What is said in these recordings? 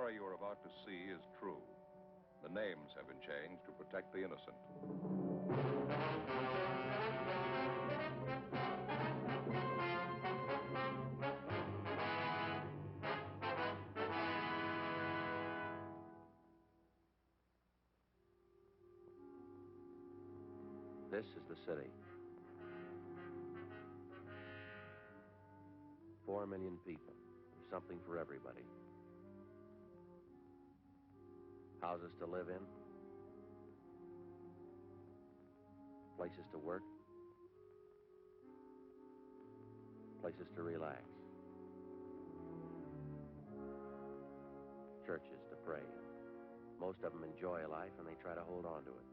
story you are about to see is true. The names have been changed to protect the innocent. This is the city. 4 million people. There's something for everybody. Houses to live in. Places to work. Places to relax. Churches to pray. Most of them enjoy life and they try to hold on to it.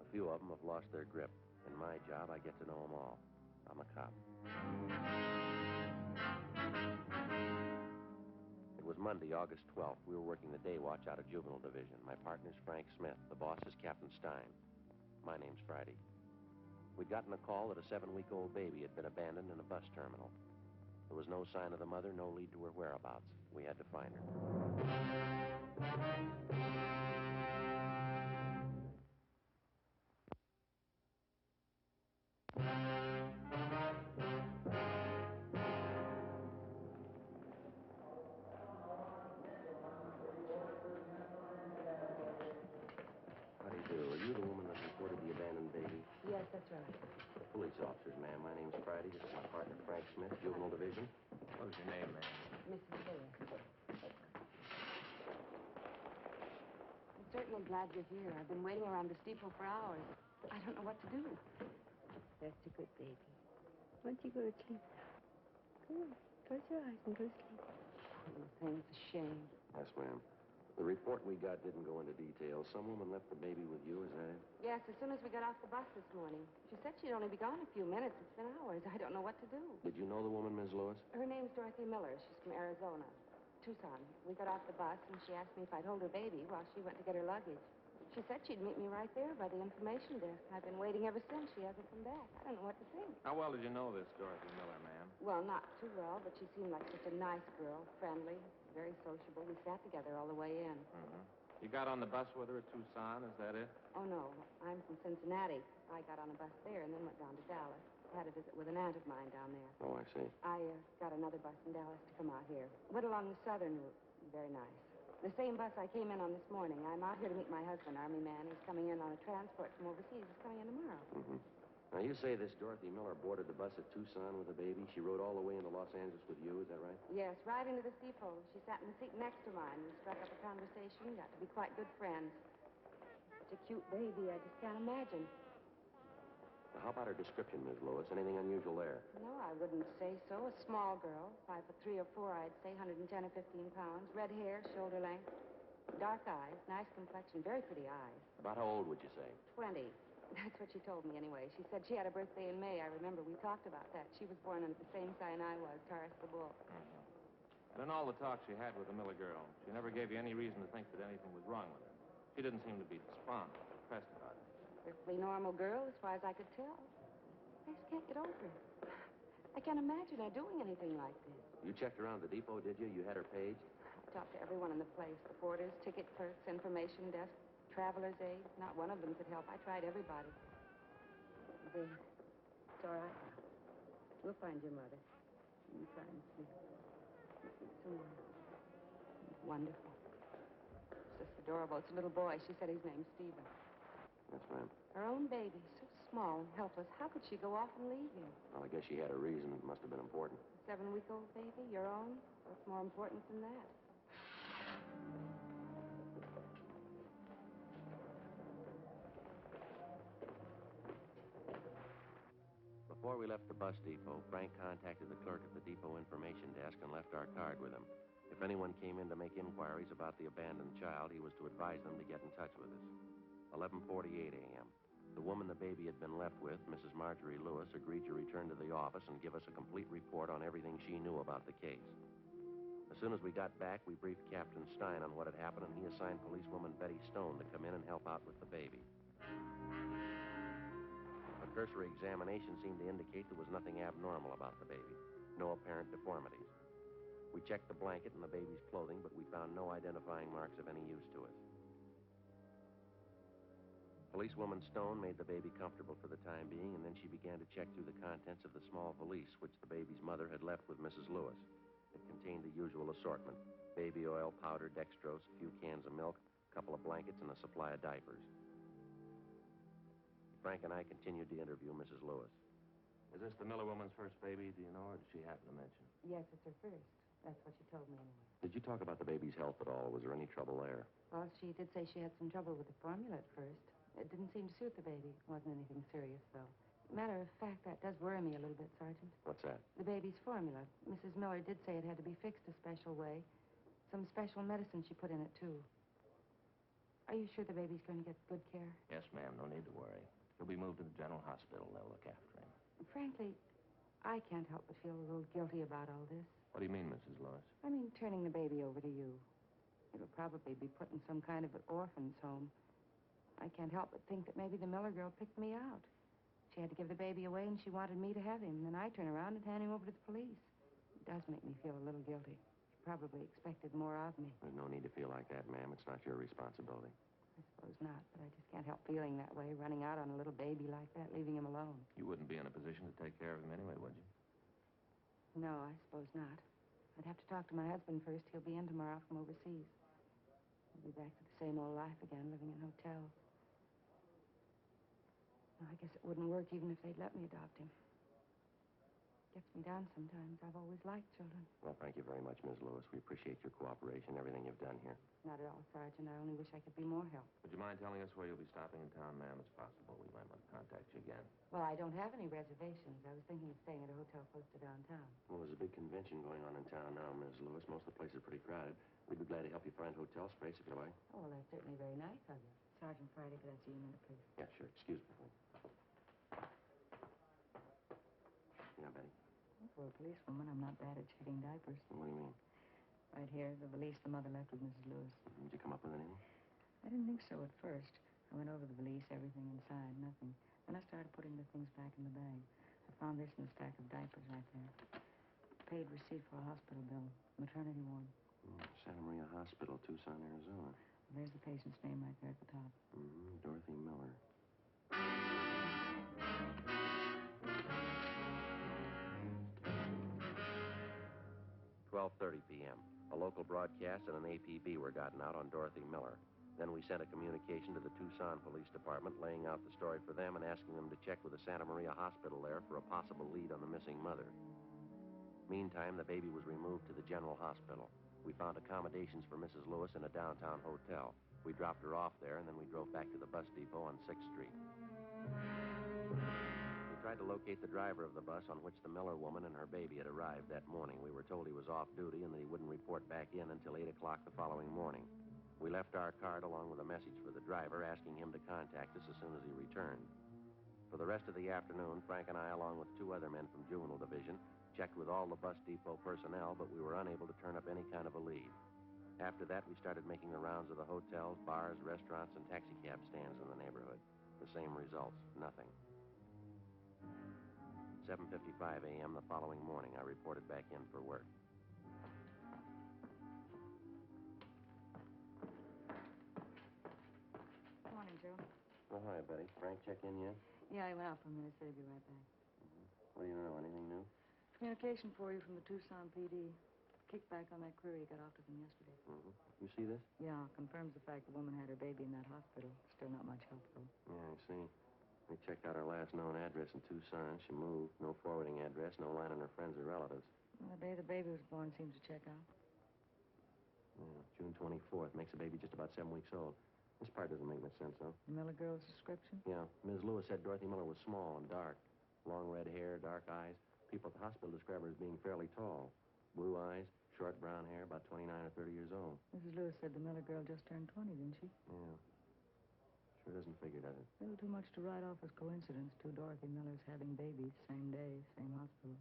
A few of them have lost their grip. In my job, I get to know them all. I'm a cop. It was Monday, August 12th. We were working the day watch out of Juvenile Division. My partner's Frank Smith. The boss is Captain Stein. My name's Friday. We'd gotten a call that a 7-week-old baby had been abandoned in a bus terminal. There was no sign of the mother, no lead to her whereabouts. We had to find her. Yes, that's right. Police officers, ma'am. My name's Friday. This is my partner, Frank Smith, Juvenile Division. What was your name, ma'am? Mrs. Lewis. I'm certainly glad you're here. I've been waiting around this depot for hours. I don't know what to do. That's a good baby. Why don't you go to sleep now? Come on. Close your eyes and go to sleep. Oh, thing, it's a shame. Yes, ma'am. The report we got didn't go into details. Some woman left the baby with you, is that it? Yes, as soon as we got off the bus this morning. She said she'd only be gone a few minutes. It's been hours. I don't know what to do. Did you know the woman, Ms. Lewis? Her name's Dorothy Miller. She's from Arizona. Tucson. We got off the bus, and she asked me if I'd hold her baby while she went to get her luggage. She said she'd meet me right there by the information desk. I've been waiting ever since. She hasn't come back. I don't know what to think. How well did you know this Dorothy Miller, ma'am? Well, not too well, but she seemed like such a nice girl, friendly, very sociable. We sat together all the way in. Mm-hmm. You got on the bus with her at Tucson, is that it? Oh, no. I'm from Cincinnati. I got on a bus there and then went down to Dallas. Had a visit with an aunt of mine down there. Oh, I see. I got another bus in Dallas to come out here. Went along the southern route. Very nice. The same bus I came in on this morning. I'm out here to meet my husband, Army man. He's coming in on a transport from overseas. He's coming in tomorrow. Mm-hmm. Now, you say this Dorothy Miller boarded the bus at Tucson with the baby. She rode all the way into Los Angeles with you, is that right? Yes, right into this depot. She sat in the seat next to mine. We struck up a conversation, got to be quite good friends. Such a cute baby, I just can't imagine. Now, how about her description, Ms. Lewis? Anything unusual there? No, I wouldn't say so. A small girl, 5'3" or 4", I'd say, 110 or 15 pounds. Red hair, shoulder length, dark eyes, nice complexion, very pretty eyes. About how old would you say? 20. That's what she told me anyway. She said she had a birthday in May. I remember we talked about that. She was born under the same sign I was, Taurus the Bull. Mm-hmm. And in all the talk she had with the Miller girl, she never gave you any reason to think that anything was wrong with her. She didn't seem to be despondent or depressed about it. Perfectly normal girl, as far as I could tell. I just can't get over it. I can't imagine her doing anything like this. You checked around the depot, did you? You had her paged? I talked to everyone in the place. The porters, ticket clerks, information desk, traveler's aid. Not one of them could help. I tried everybody. There. It's all right now. We'll find your mother. You try and sleep. Sleep some more. Wonderful. It's just adorable. It's a little boy. She said his name's Stephen. Yes, ma'am. Her own baby, so small and helpless. How could she go off and leave him? Well, I guess she had a reason. It must have been important. A 7-week-old baby, your own? What's more important than that? Before we left the bus depot, Frank contacted the clerk at the depot information desk and left our card with him. If anyone came in to make inquiries about the abandoned child, he was to advise them to get in touch with us. 11:48 a.m. The woman the baby had been left with, Mrs. Marjorie Lewis, agreed to return to the office and give us a complete report on everything she knew about the case. As soon as we got back, we briefed Captain Stein on what had happened, and he assigned policewoman Betty Stone to come in and help out with the baby. A cursory examination seemed to indicate there was nothing abnormal about the baby. No apparent deformities. We checked the blanket and the baby's clothing, but we found no identifying marks of any use to us. Policewoman Stone made the baby comfortable for the time being, and then she began to check through the contents of the small valise which the baby's mother had left with Mrs. Lewis. It contained the usual assortment: baby oil, powder, dextrose, a few cans of milk, a couple of blankets, and a supply of diapers. Frank and I continued to interview Mrs. Lewis. Is this the Miller woman's first baby, do you know, or did she happen to mention? Yes, it's her first. That's what she told me anyway. Did you talk about the baby's health at all? Was there any trouble there? Well, she did say she had some trouble with the formula at first. It didn't seem to suit the baby. It wasn't anything serious, though. Matter of fact, that does worry me a little bit, Sergeant. What's that? The baby's formula. Mrs. Miller did say it had to be fixed a special way. Some special medicine she put in it, too. Are you sure the baby's going to get good care? Yes, ma'am. No need to worry. He'll be moved to the general hospital. They'll look after him. Frankly, I can't help but feel a little guilty about all this. What do you mean, Mrs. Lewis? I mean, turning the baby over to you. It'll probably be put in some kind of an orphan's home. I can't help but think that maybe the Miller girl picked me out. She had to give the baby away, and she wanted me to have him. Then I turn around and hand him over to the police. It does make me feel a little guilty. She probably expected more of me. There's no need to feel like that, ma'am. It's not your responsibility. I suppose not, but I just can't help feeling that way, running out on a little baby like that, leaving him alone. You wouldn't be in a position to take care of him anyway, would you? No, I suppose not. I'd have to talk to my husband first. He'll be in tomorrow from overseas. We'll be back to the same old life again, living in hotels. Well, I guess it wouldn't work even if they'd let me adopt him. Gets me down sometimes. I've always liked children. Well, thank you very much, Ms. Lewis. We appreciate your cooperation, everything you've done here. Not at all, Sergeant. I only wish I could be more help. Would you mind telling us where you'll be stopping in town, ma'am? It's possible we might want to contact you again. Well, I don't have any reservations. I was thinking of staying at a hotel close to downtown. Well, there's a big convention going on in town now, Ms. Lewis. Most of the place is pretty crowded. We'd be glad to help you find hotel space if you like. Oh, well, that's certainly very nice of you. Sergeant Friday, could I see you a minute, please? Yeah, sure. Excuse me. Yeah, Betty. Well, for a policewoman, I'm not bad at checking diapers. What do you mean? Right here, the valise the mother left with Mrs. Lewis. Did you come up with anything? I didn't think so at first. I went over the valise, everything inside, nothing. Then I started putting the things back in the bag. I found this in a stack of diapers right there. Paid receipt for a hospital bill, maternity ward. Santa Maria Hospital, Tucson, Arizona. There's the patient's name right there at the top. Dorothy Miller. 12:30 p.m. A local broadcast and an APB were gotten out on Dorothy Miller. Then we sent a communication to the Tucson Police Department laying out the story for them and asking them to check with the Santa Maria Hospital there for a possible lead on the missing mother. Meantime, the baby was removed to the general hospital. We found accommodations for Mrs. Lewis in a downtown hotel. We dropped her off there, and then we drove back to the bus depot on 6th Street. We tried to locate the driver of the bus on which the Miller woman and her baby had arrived that morning. We were told he was off duty and that he wouldn't report back in until 8 o'clock the following morning. We left our card along with a message for the driver, asking him to contact us as soon as he returned. For the rest of the afternoon, Frank and I, along with 2 other men from Juvenile Division, checked with all the bus depot personnel, but we were unable to turn up any kind of a lead. After that, we started making the rounds of the hotels, bars, restaurants, and taxicab stands in the neighborhood. The same results, nothing. 7:55 a.m. the following morning, I reported back in for work. Good morning, Joe. Oh, hi, Betty. Frank check in yet? Yeah, I went out for a minute, said he'd be right back. What do you know? Anything new? Communication for you from the Tucson PD. Kickback on that query got off to them yesterday. You see this? Yeah, confirms the fact the woman had her baby in that hospital. Still not much help, though. Yeah, I see. We checked out her last known address in Tucson. She moved. No forwarding address, no line on her friends or relatives. Well, the day the baby was born seems to check out. Yeah, June 24th. Makes the baby just about 7 weeks old. This part doesn't make much sense, though. The Miller girl's description? Yeah, Ms. Lewis said Dorothy Miller was small and dark. Long red hair, dark eyes. People at the hospital describe her as being fairly tall. Blue eyes, short brown hair, about 29 or 30 years old. Mrs. Lewis said the Miller girl just turned 20, didn't she? Yeah. Sure doesn't figure, does it? A little too much to write off as coincidence. 2 Dorothy Millers having babies, same day, same hospital.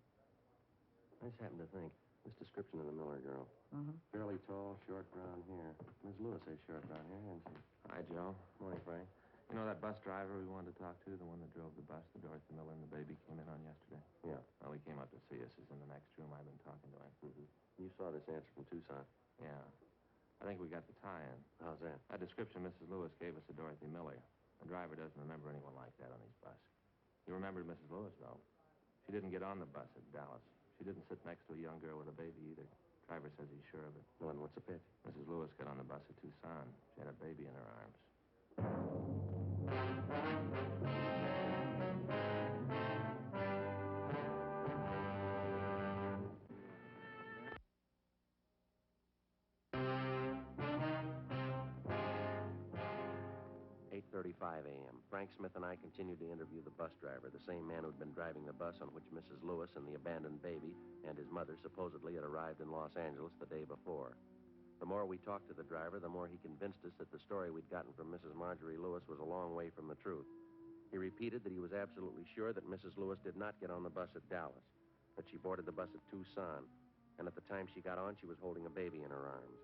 I just happened to think. This description of the Miller girl. Uh-huh. Fairly tall, short brown hair. Ms. Lewis has short brown hair, hasn't she? Hi, Joe. Morning, Frank. You know that bus driver we wanted to talk to, the one that drove the bus that Dorothy Miller and the baby came in on yesterday? Yeah. Well, he came up to see us. He's in the next room. I've been talking to him. Mm-hmm. You saw this answer from Tucson. Yeah. I think we got the tie-in. How's that? That description Mrs. Lewis gave us of Dorothy Miller. The driver doesn't remember anyone like that on his bus. He remembered Mrs. Lewis, though. She didn't get on the bus at Dallas. She didn't sit next to a young girl with a baby either. Driver says he's sure of it. Well, then what's the pitch? Mrs. Lewis got on the bus at Tucson. She had a baby in her arms. 8:35 a.m. Frank Smith and I continued to interview the bus driver, the same man who'd been driving the bus on which Mrs. Lewis and the abandoned baby and his mother supposedly had arrived in Los Angeles the day before. The more we talked to the driver, the more he convinced us that the story we'd gotten from Mrs. Marjorie Lewis was a long way from the truth. He repeated that he was absolutely sure that Mrs. Lewis did not get on the bus at Dallas, that she boarded the bus at Tucson, and at the time she got on, she was holding a baby in her arms.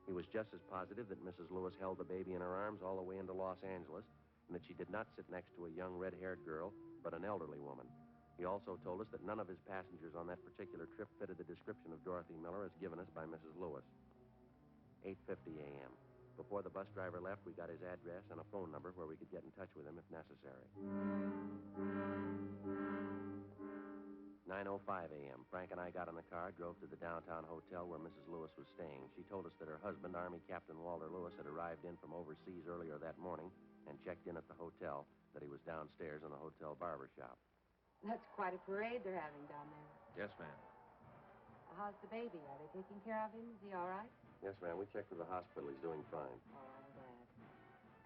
He was just as positive that Mrs. Lewis held the baby in her arms all the way into Los Angeles, and that she did not sit next to a young red-haired girl, but an elderly woman. He also told us that none of his passengers on that particular trip fitted the description of Dorothy Miller as given us by Mrs. Lewis. 8:50 a.m. Before the bus driver left, we got his address and a phone number where we could get in touch with him if necessary. 9:05 a.m. Frank and I got in the car, drove to the downtown hotel where Mrs. Lewis was staying. She told us that her husband, Army Captain Walter Lewis, had arrived in from overseas earlier that morning and checked in at the hotel, that he was downstairs in the hotel barber shop. That's quite a parade they're having down there. Yes, ma'am. How's the baby? Are they taking care of him? Is he all right? Yes, ma'am. We checked with the hospital. He's doing fine. Oh, I'm glad.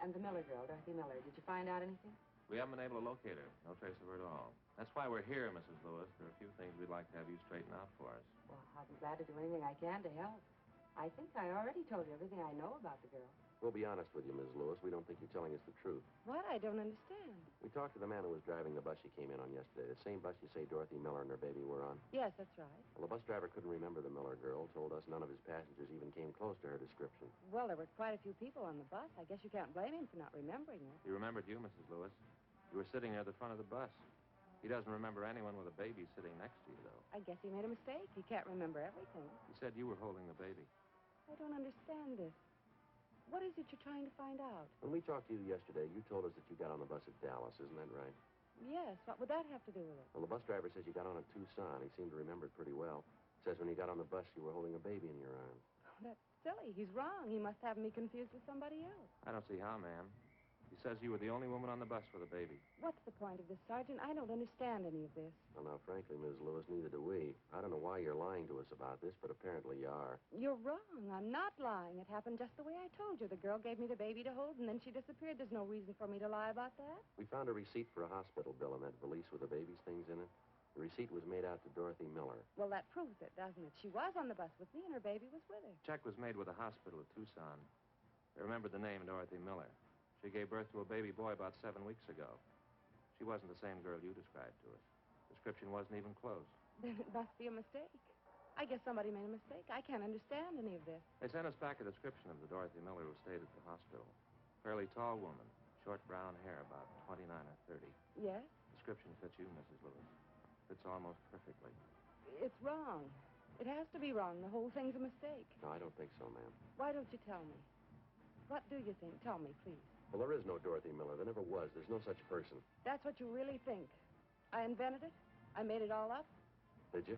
And the Miller girl, Dorothy Miller, did you find out anything? We haven't been able to locate her. No trace of her at all. That's why we're here, Mrs. Lewis. There are a few things we'd like to have you straighten out for us. Well, I'll be glad to do anything I can to help. I think I already told you everything I know about the girl. We'll be honest with you, Ms. Lewis. We don't think you're telling us the truth. What? I don't understand. We talked to the man who was driving the bus she came in on yesterday, the same bus you say Dorothy Miller and her baby were on. Yes, that's right. Well, the bus driver couldn't remember the Miller girl, told us none of his passengers even came close to her description. Well, there were quite a few people on the bus. I guess you can't blame him for not remembering her. He remembered you, Mrs. Lewis. You were sitting near the front of the bus. He doesn't remember anyone with a baby sitting next to you, though. I guess he made a mistake. He can't remember everything. He said you were holding the baby. I don't understand this. What is it you're trying to find out? When we talked to you yesterday, you told us that you got on the bus at Dallas. Isn't that right? Yes. What would that have to do with it? Well, the bus driver says you got on at Tucson. He seemed to remember it pretty well. Says when you got on the bus, you were holding a baby in your arms. Oh, that's silly. He's wrong. He must have me confused with somebody else. I don't see how, ma'am. He says you were the only woman on the bus with a baby. What's the point of this, Sergeant? I don't understand any of this. Well, now, frankly, Ms. Lewis, neither do we. I don't know why you're lying to us about this, but apparently you are. You're wrong. I'm not lying. It happened just the way I told you. The girl gave me the baby to hold, and then she disappeared. There's no reason for me to lie about that. We found a receipt for a hospital bill in that valise with the baby's things in it. The receipt was made out to Dorothy Miller. Well, that proves it, doesn't it? She was on the bus with me, and her baby was with her. Check was made with the hospital at Tucson. They remembered the name Dorothy Miller. She gave birth to a baby boy about 7 weeks ago. She wasn't the same girl you described to us. Description wasn't even close. Then it must be a mistake. I guess somebody made a mistake. I can't understand any of this. They sent us back a description of the Dorothy Miller who stayed at the hospital. Fairly tall woman, short brown hair, about 29 or 30. Yes? Description fits you, Mrs. Lewis. Fits almost perfectly. It's wrong. It has to be wrong. The whole thing's a mistake. No, I don't think so, ma'am. Why don't you tell me? What do you think? Tell me, please. Well, there is no Dorothy Miller. There never was. There's no such person. That's what you really think. I invented it? I made it all up? Did you?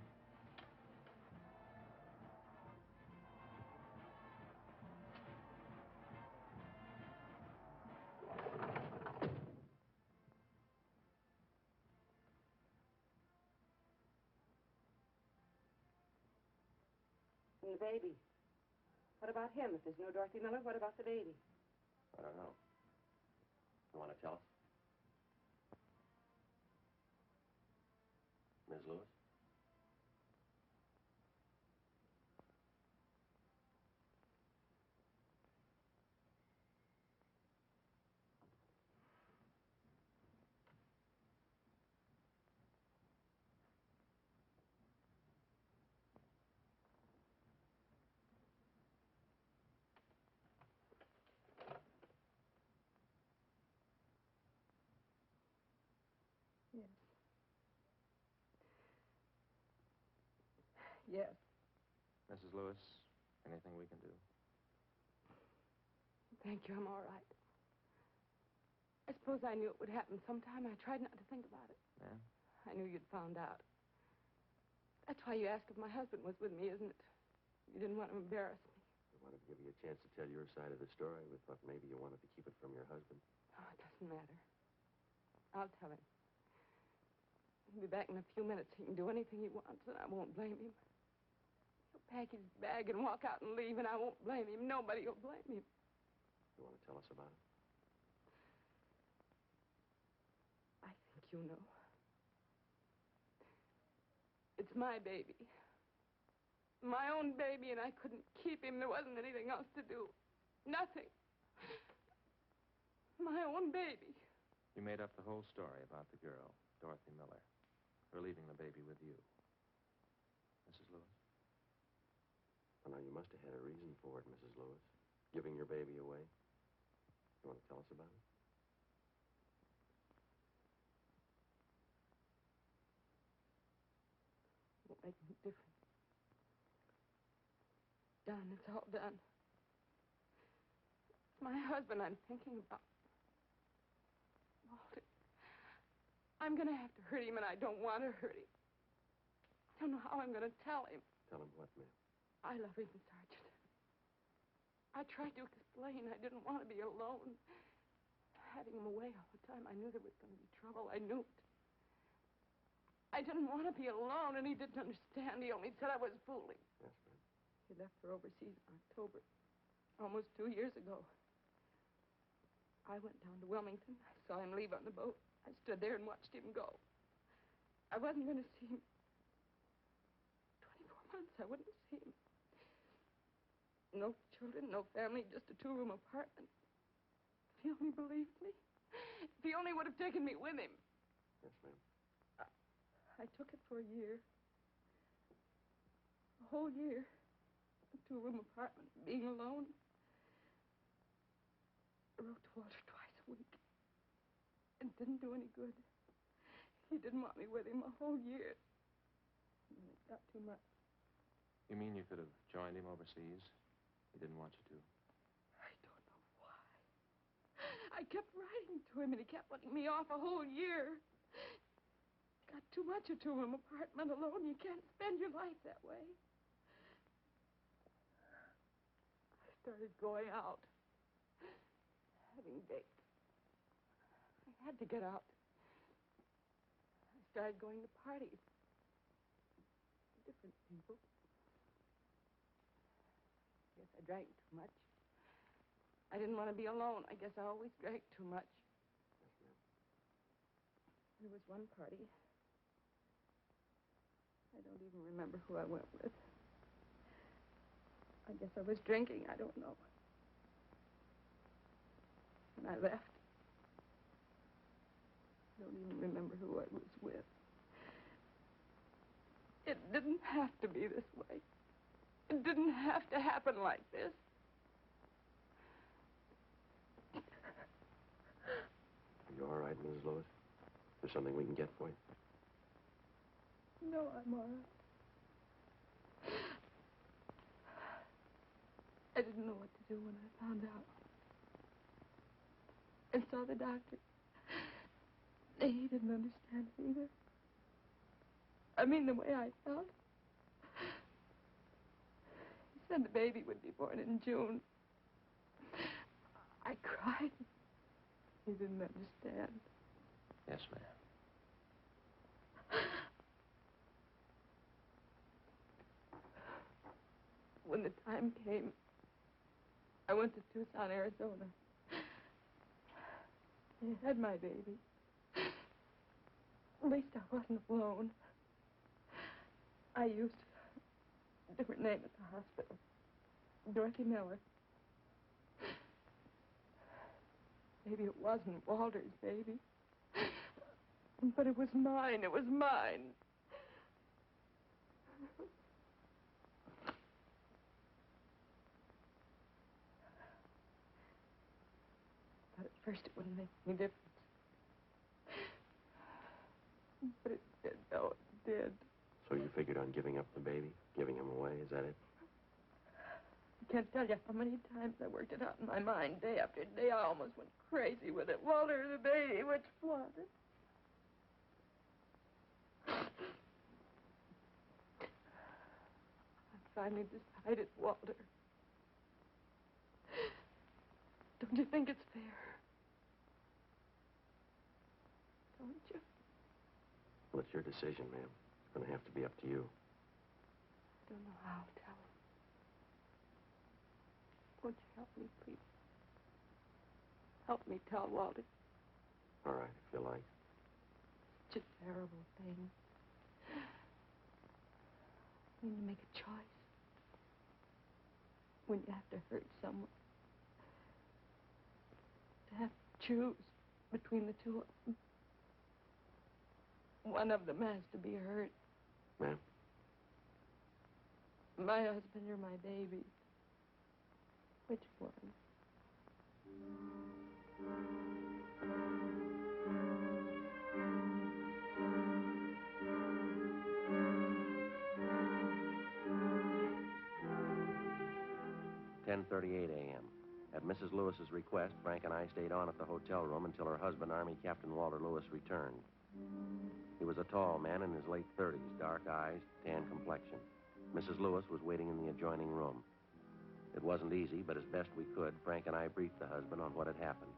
And the baby. What about him? If there's no Dorothy Miller, what about the baby? I don't know. You want to tell us? Ms. Lewis? Yes. Mrs. Lewis, anything we can do? Thank you. I'm all right. I suppose I knew it would happen sometime. I tried not to think about it. Yeah? I knew you'd found out. That's why you asked if my husband was with me, isn't it? You didn't want to embarrass me. We wanted to give you a chance to tell your side of the story. We thought maybe you wanted to keep it from your husband. Oh, it doesn't matter. I'll tell him. He'll be back in a few minutes. He can do anything he wants, and I won't blame him. He'll pack his bag and walk out and leave, and I won't blame him. Nobody will blame him. You want to tell us about it? I think you know. It's my baby. My own baby, and I couldn't keep him. There wasn't anything else to do. Nothing. My own baby. You made up the whole story about the girl, Dorothy Miller, her leaving the baby with you. Mrs. Lewis? Well, now, you must have had a reason for it, Mrs. Lewis. Giving your baby away. You want to tell us about it? Won't make any difference. Done. It's all done. It's my husband I'm thinking about. Walter. I'm going to have to hurt him, and I don't want to hurt him. I don't know how I'm going to tell him. Tell him what, ma'am? I love him, Sergeant. I tried to explain. I didn't want to be alone. Having him away all the time, I knew there was going to be trouble. I knew it. I didn't want to be alone, and he didn't understand. He only said I was fooling. Yes, ma'am. He left for overseas in October, almost 2 years ago. I went down to Wilmington. I saw him leave on the boat. I stood there and watched him go. I wasn't going to see him. 24 months, I wouldn't see him. No children, no family, just a 2-room apartment. If he only believed me. If he only would have taken me with him. Yes, ma'am. I took it for a year. A whole year. A 2-room apartment, being alone. I wrote to Walter twice a week. It didn't do any good. He didn't want me with him a whole year. And it got too much. You mean you could have joined him overseas? He didn't want you to. I don't know why. I kept writing to him, and he kept putting me off a whole year. It got too much, a 2-room apartment alone. You can't spend your life that way. I started going out. Having dates. I had to get out. I started going to parties. Different people. I guess I drank too much. I didn't want to be alone. I guess I always drank too much. Yes, ma'am. There was one party. I don't even remember who I went with. I guess I was drinking. I don't know. And I left. I don't even remember who I was with. It didn't have to be this way. It didn't have to happen like this. Are you all right, Mrs. Lewis? There's something we can get for you? No, I'm all right. I didn't know what to do when I found out. I saw the doctor. He didn't understand it either. I mean, the way I felt. He said the baby would be born in June. I cried. He didn't understand. Yes, ma'am. When the time came, I went to Tucson, Arizona. He had my baby. At least I wasn't alone. I used a different name at the hospital. Dorothy Miller. Maybe it wasn't Walter's baby. But it was mine. It was mine. But at first it wouldn't make any difference. But it did, though. It did. So you figured on giving up the baby? Giving him away? Is that it? I can't tell you how many times I worked it out in my mind, day after day. I almost went crazy with it. Walter, the baby, which was it? I finally decided, Walter. Don't you think it's fair? Don't you? Well, it's your decision, ma'am. It's going to have to be up to you. I don't know how to tell him. Won't you help me, please? Help me tell Walter. All right, if you like. Such a terrible thing. When you make a choice. When you have to hurt someone. To have to choose between the two of them. One of them has to be hurt. Ma'am? My husband or my baby. Which one? 10:38 a.m. At Mrs. Lewis's request, Frank and I stayed on at the hotel room until her husband, Army Captain Walter Lewis, returned. He was a tall man in his late 30s, dark eyes, tan complexion. Mrs. Lewis was waiting in the adjoining room. It wasn't easy, but as best we could, Frank and I briefed the husband on what had happened.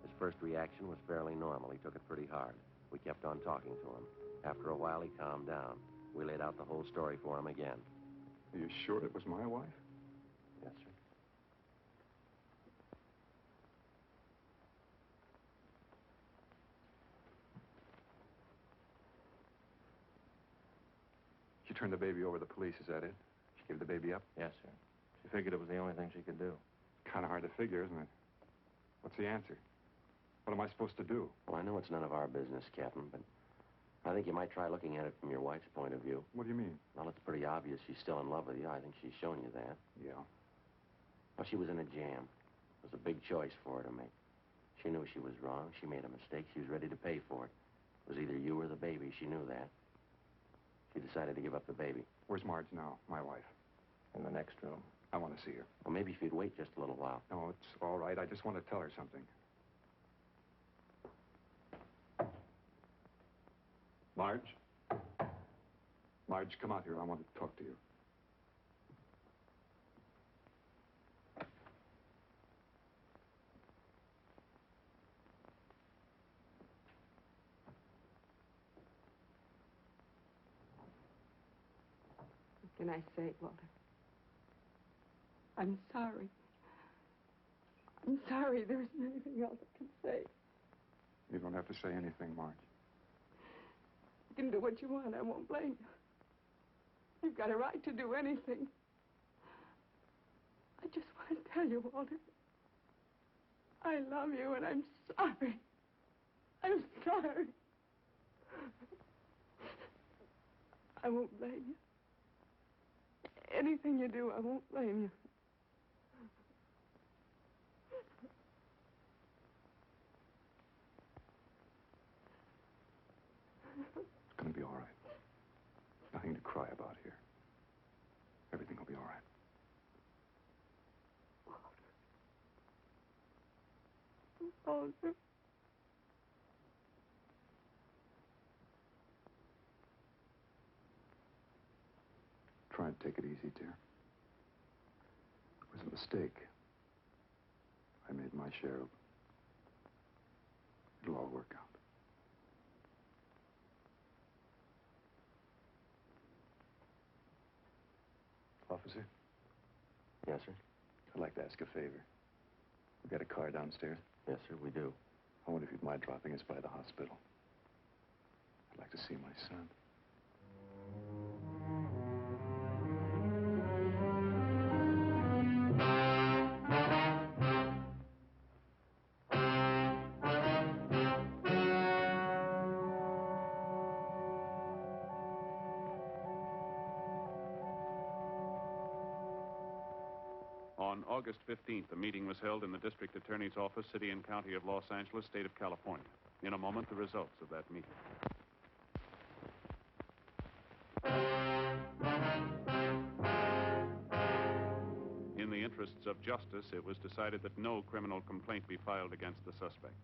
His first reaction was fairly normal. He took it pretty hard. We kept on talking to him. After a while, he calmed down. We laid out the whole story for him again. Are you sure it was my wife? Yes, sir. She turned the baby over to the police, is that it? She gave the baby up? Yes, sir. She figured it was the only thing she could do. Kind of hard to figure, isn't it? What's the answer? What am I supposed to do? Well, I know it's none of our business, Captain, but I think you might try looking at it from your wife's point of view. What do you mean? Well, it's pretty obvious she's still in love with you. I think she's shown you that. Yeah. Well, she was in a jam. It was a big choice for her to make. She knew she was wrong. She made a mistake. She was ready to pay for it. It was either you or the baby. She knew that. She decided to give up the baby. Where's Marge now, my wife? In the next room. I want to see her. Well, maybe if you'd wait just a little while. No, it's all right. I just want to tell her something. Marge? Marge, come out here. I want to talk to you. What can I say, Walter? I'm sorry. I'm sorry. There isn't anything else I can say. You don't have to say anything, Marge. You can do what you want. I won't blame you. You've got a right to do anything. I just want to tell you, Walter, I love you and I'm sorry. I'm sorry. I won't blame you. Anything you do, I won't blame you. It's going to be all right. Nothing to cry about here. Everything will be all right. Walter. Try and take it easy, dear. It was a mistake. I made my share. It'll all work out. Officer, Yes, sir? I'd like to ask a favor. We got a car downstairs. Yes, sir, we do. I wonder if you'd mind dropping us by the hospital. I'd like to see my son. On August 15th, a meeting was held in the District Attorney's Office, City and County of Los Angeles, State of California. In a moment, the results of that meeting. In the interests of justice, it was decided that no criminal complaint be filed against the suspect.